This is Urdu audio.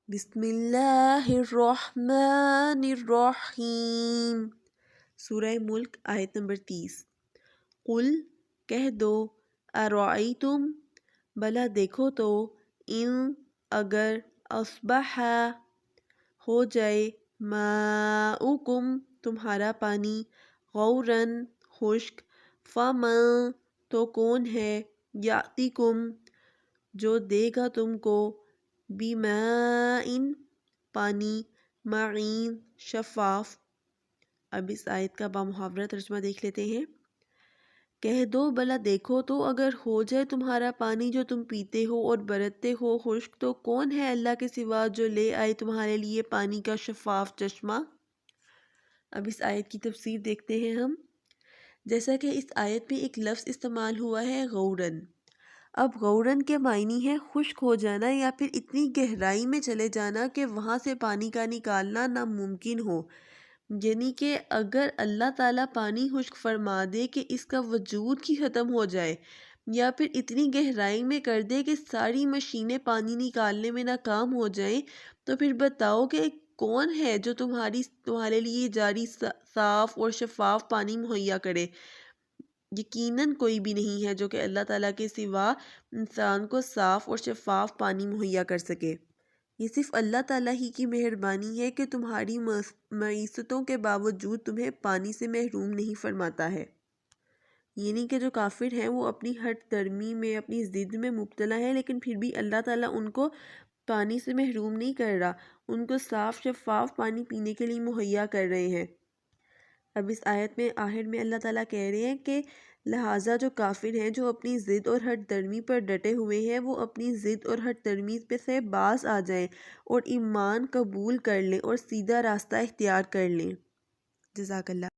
بسم اللہ الرحمن الرحیم۔ سورہ ملک آیت نمبر 30۔ قل کہہ دو، ارأیتم بھلا دیکھو تو، ان اگر اصبح ہو جائے، ماؤکم تمہارا پانی، غورن خشک، فمن تو کون ہے، یأتیکم جو دے گا تم کو، بماء پانی، معین شفاف۔ اب اس آیت کا بامحاورہ ترجمہ دیکھ لیتے ہیں۔ کہہ دو بھلا دیکھو تو، اگر ہو جائے تمہارا پانی جو تم پیتے ہو اور برتتے ہو خشک، تو کون ہے اللہ کے سوا جو لے آئے تمہارے لیے پانی کا شفاف چشمہ۔ اب اس آیت کی تفسیر دیکھتے ہیں ہم۔ جیسا کہ اس آیت میں ایک لفظ استعمال ہوا ہے غورن۔ اب غورن کے معنی ہے خشک ہو جانا یا پھر اتنی گہرائی میں چلے جانا کہ وہاں سے پانی کا نکالنا ناممکن ہو۔ یعنی کہ اگر اللہ تعالیٰ پانی خشک فرما دے کہ اس کا وجود ہی ختم ہو جائے، یا پھر اتنی گہرائی میں کر دے کہ ساری مشینیں پانی نکالنے میں ناکام ہو جائیں، تو پھر بتاؤ کہ کون ہے جو تمہارے لیے جاری صاف اور شفاف پانی مہیا کرے۔ یقیناً کوئی بھی نہیں ہے جو کہ اللہ تعالیٰ کے سوا انسان کو صاف اور شفاف پانی مہیا کر سکے۔ یہ صرف اللہ تعالیٰ ہی کی مہربانی ہے کہ تمہاری معیشتوں کے باوجود تمہیں پانی سے محروم نہیں فرماتا ہے۔ یعنی کہ جو کافر ہیں وہ اپنی ہٹ درمی میں، اپنی ضد میں مبتلا ہے، لیکن پھر بھی اللہ تعالیٰ ان کو پانی سے محروم نہیں کر رہا، ان کو صاف شفاف پانی پینے کے لیے مہیا کر رہے ہیں۔ اب اس آیت میں آخر میں اللہ تعالیٰ کہہ رہے ہیں کہ لہٰذا جو کافر ہیں، جو اپنی ضد اور ہٹ درمی پر ڈٹے ہوئے ہیں، وہ اپنی ضد اور ہٹ درمی پہ سے باز آ جائیں اور ایمان قبول کر لیں اور سیدھا راستہ اختیار کر لیں۔ جزاک اللہ۔